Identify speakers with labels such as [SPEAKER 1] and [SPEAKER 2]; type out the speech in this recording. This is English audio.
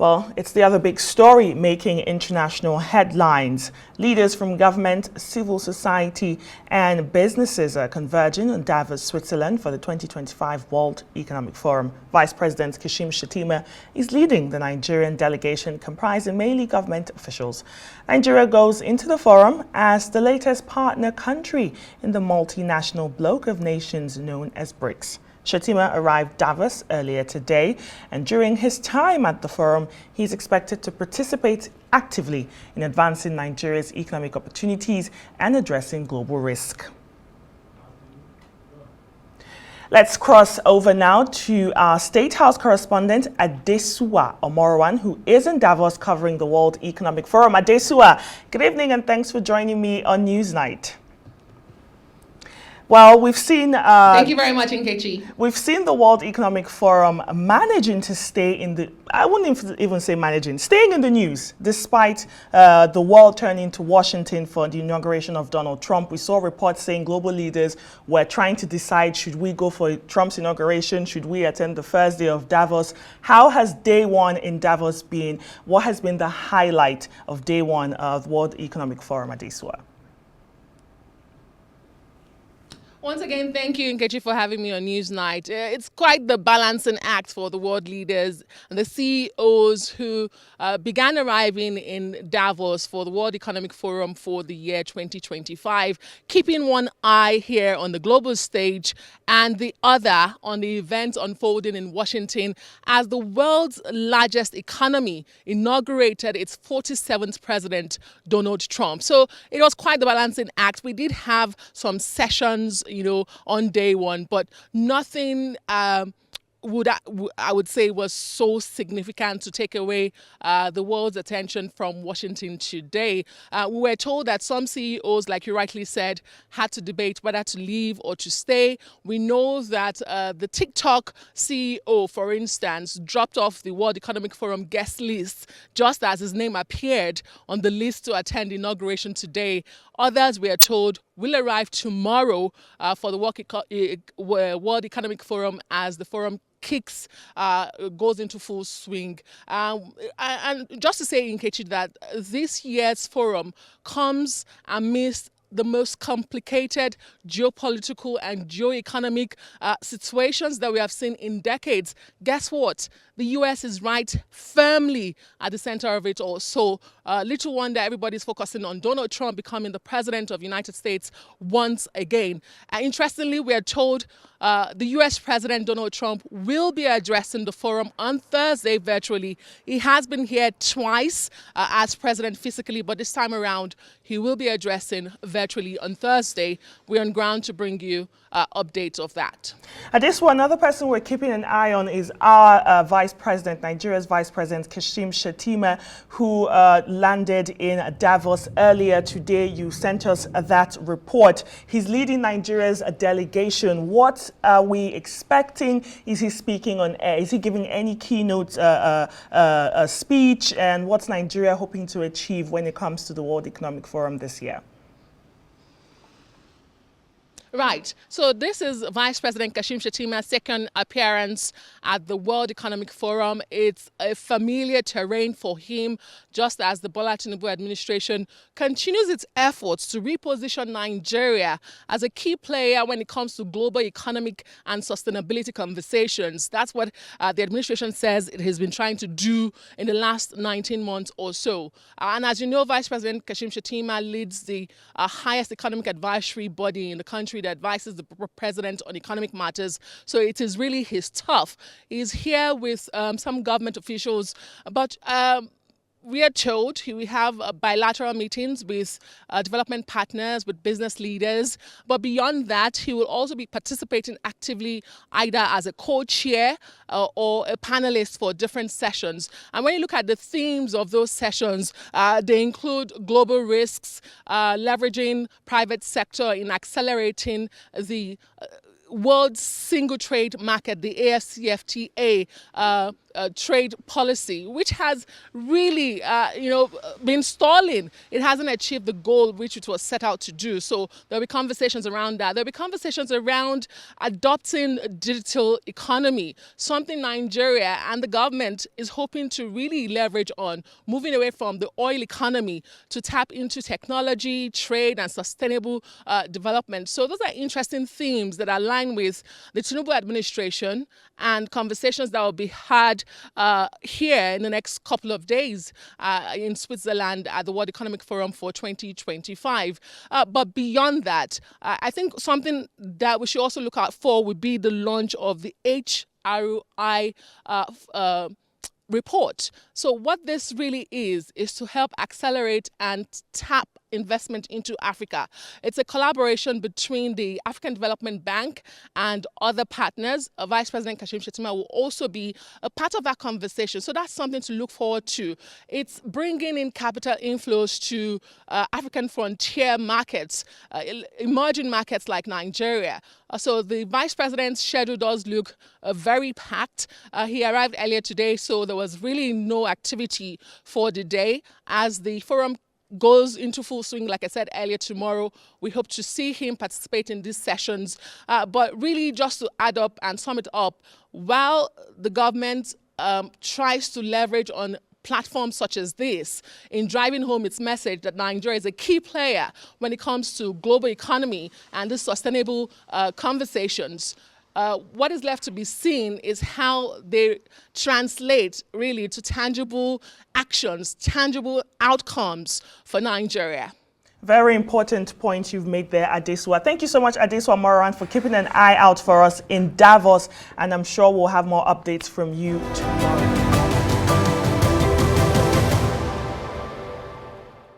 [SPEAKER 1] Well, it's the other big story making international headlines. Leaders from government, civil society and businesses are converging on Davos, Switzerland for the 2025 World Economic Forum. Vice President Kashim Shettima is leading the Nigerian delegation comprising mainly government officials. Nigeria goes into the forum as the latest partner country in the multinational bloc of nations known as BRICS. Shettima arrived Davos earlier today, and during his time at the forum, he's expected to participate actively in advancing Nigeria's economic opportunities and addressing global risk. Let's cross over now to our State House correspondent, Adesua Omoruan, who is in Davos covering the World Economic Forum. Adesua, good evening and thanks for joining me on Newsnight. Well, we've seen...
[SPEAKER 2] Thank you very much, Nkechi.
[SPEAKER 1] We've seen the World Economic Forum managing to stay in the... I wouldn't even say managing, staying in the news, despite the world turning to Washington for the inauguration of Donald Trump. We saw reports saying global leaders were trying to decide, should we go for Trump's inauguration? Should we attend the first day of Davos? How has day one in Davos been? What has been the highlight of day one of the World Economic Forum, Adesua?
[SPEAKER 2] Once again, thank you, Nkechi, for having me on Newsnight. It's quite the balancing act for the world leaders and the CEOs who began arriving in Davos for the World Economic Forum for the year 2025, keeping one eye here on the global stage and the other on the events unfolding in Washington as the world's largest economy inaugurated its 47th president, Donald Trump. So it was quite the balancing act. We did have some sessions, on day one, but nothing I would say was so significant to take away the world's attention from Washington today. We were told that some CEOs, like you rightly said, had to debate whether to leave or to stay. We know that the TikTok CEO, for instance, dropped off the World Economic Forum guest list just as his name appeared on the list to attend the inauguration today. Others, we are told, will arrive tomorrow for the World Economic Forum as the forum goes into full swing. And just to say, Nkechi, that this year's forum comes amidst the most complicated geopolitical and geoeconomic situations that we have seen in decades. Guess what? The U.S. is right firmly at the center of it all. So little wonder everybody's focusing on Donald Trump becoming the president of the United States once again. Interestingly, we are told the U.S. President Donald Trump will be addressing the forum on Thursday virtually. He has been here twice as president physically, but this time around, he will be addressing virtually on Thursday. We're on ground to bring you updates of that.
[SPEAKER 1] Adesua, another person we're keeping an eye on is our Vice President, Nigeria's Vice President Kashim Shettima, who landed in Davos earlier today. You sent us that report. He's leading Nigeria's delegation. What are we expecting? Is he speaking on air? Is he giving any keynote speech? And what's Nigeria hoping to achieve when it comes to the World Economic Forum this year?
[SPEAKER 2] Right. So this is Vice President Kashim Shettima's second appearance at the World Economic Forum. It's a familiar terrain for him, just as the Bola Tinubu administration continues its efforts to reposition Nigeria as a key player when it comes to global economic and sustainability conversations. That's what the administration says it has been trying to do in the last 19 months or so. And as you know, Vice President Kashim Shettima leads the highest economic advisory body in the country that advises the president on economic matters. So it is really his turf. He's here with some government officials, but we are told we have bilateral meetings with development partners, with business leaders. But beyond that, he will also be participating actively either as a co-chair or a panelist for different sessions. And when you look at the themes of those sessions, they include global risks, leveraging private sector in accelerating the world's single trade market, the AFCFTA, trade policy, which has really, been stalling. It hasn't achieved the goal which it was set out to do. So there'll be conversations around that. There'll be conversations around adopting a digital economy, something Nigeria and the government is hoping to really leverage on, moving away from the oil economy to tap into technology, trade, and sustainable development. So those are interesting themes that align with the Tinubu administration and conversations that will be had here in the next couple of days in Switzerland at the World Economic Forum for 2025. But beyond that, I think something that we should also look out for would be the launch of the HRI report. So what this really is to help accelerate and tap investment into Africa. It's a collaboration between the African Development Bank and other partners. Vice President Kashim Shettima will also be a part of that conversation. So that's something to look forward to. It's bringing in capital inflows to African frontier markets, emerging markets like Nigeria. So the Vice President's schedule does look very packed. He arrived earlier today, so there was really no activity for the day. As the forum goes into full swing, like I said earlier, tomorrow, we hope to see him participate in these sessions. But really, just to add up and sum it up, while the government tries to leverage on platforms such as this in driving home its message that Nigeria is a key player when it comes to global economy and the sustainable conversations, what is left to be seen is how they translate really to tangible actions, tangible outcomes for Nigeria.
[SPEAKER 1] Very important point you've made there, Adesua. Thank you so much, Adesua Omoruan, for keeping an eye out for us in Davos, and I'm sure we'll have more updates from you tomorrow.